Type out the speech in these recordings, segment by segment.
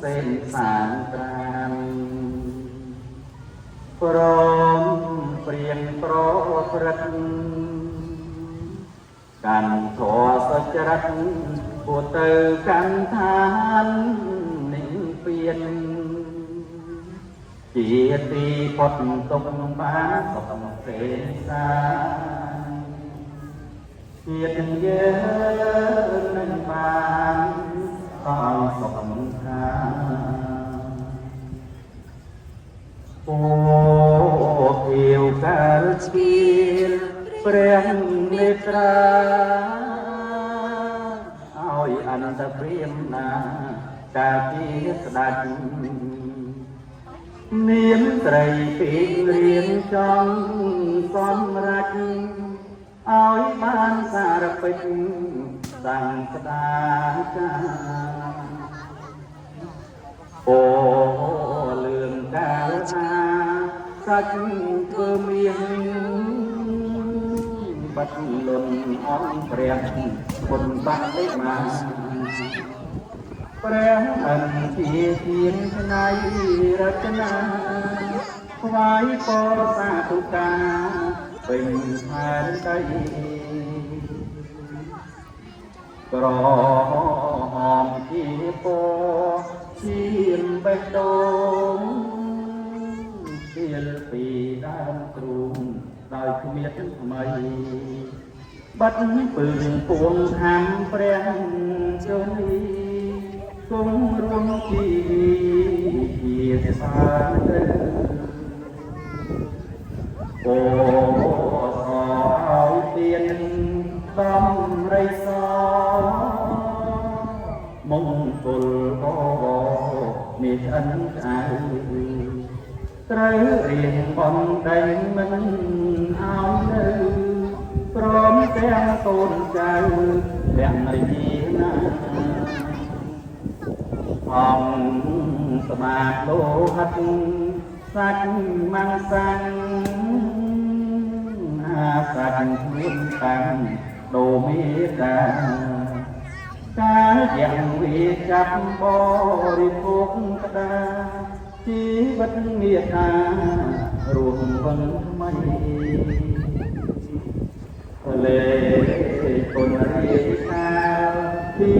សេនសានត្រានព្រមព្រៀងប្រព្រឹត្តកាន់ធម៌សុចរិតពុទ្ធទៅកាន់ឋាននិព្វានជាទីផុតទុក្ខបានសុខសេនសានជាតិយើងនឹងបានឲ្យសុខខាអូភាវកាលស្ពីលព្រះមេត្រាឲ្យអន្តព្រាមណាកាលជាស្ដេចមានត្រីពីរៀនចង់សម្រេចឲ្យបានសារពេចសង្ឃដាចាអូលឿងកាលថាសាច់ធ្វើមានបាត់លុនអនព្រះគុណបាក់លេមាព្រះអន្ទាធានផ្នែករចនាថ្វាយពរសាធុកាពេញផែនដីក្រហមជាពជាបេះដូងជាលពីដើមទ្រូងដោយគ្មានថ្មីបាត់ពើពួងហាំព្រះជន្មីគង់រួមជីជាសាទៅអូឲ្យទៀនដំរីសមង្គលនេះអិនអៅត្រូវរៀងបន់ដែងមិនឲ្យនៅព្រមទាំងកូនចៅទាំងរីណាអង្គស្មាតលោហិតសាច់មាំងសាំងអាសាច់ខ្លួនតាំងដូមេតាកាលយ៉ាងវាចាប់បរិភោគក្តាជីវិតមេតារួមវឹងថ្មីលេគុណរាជកាពី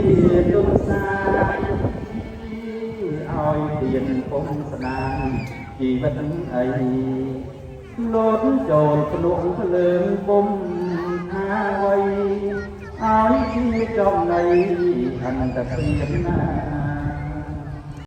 ទុនសាឲ្យទៀនពុំស្ដាងជីវិតអីលោតចូលភ្នក់ភ្លើងពុំថាអ្វីឲ្យជាចំណៃអន្តព្រាមណា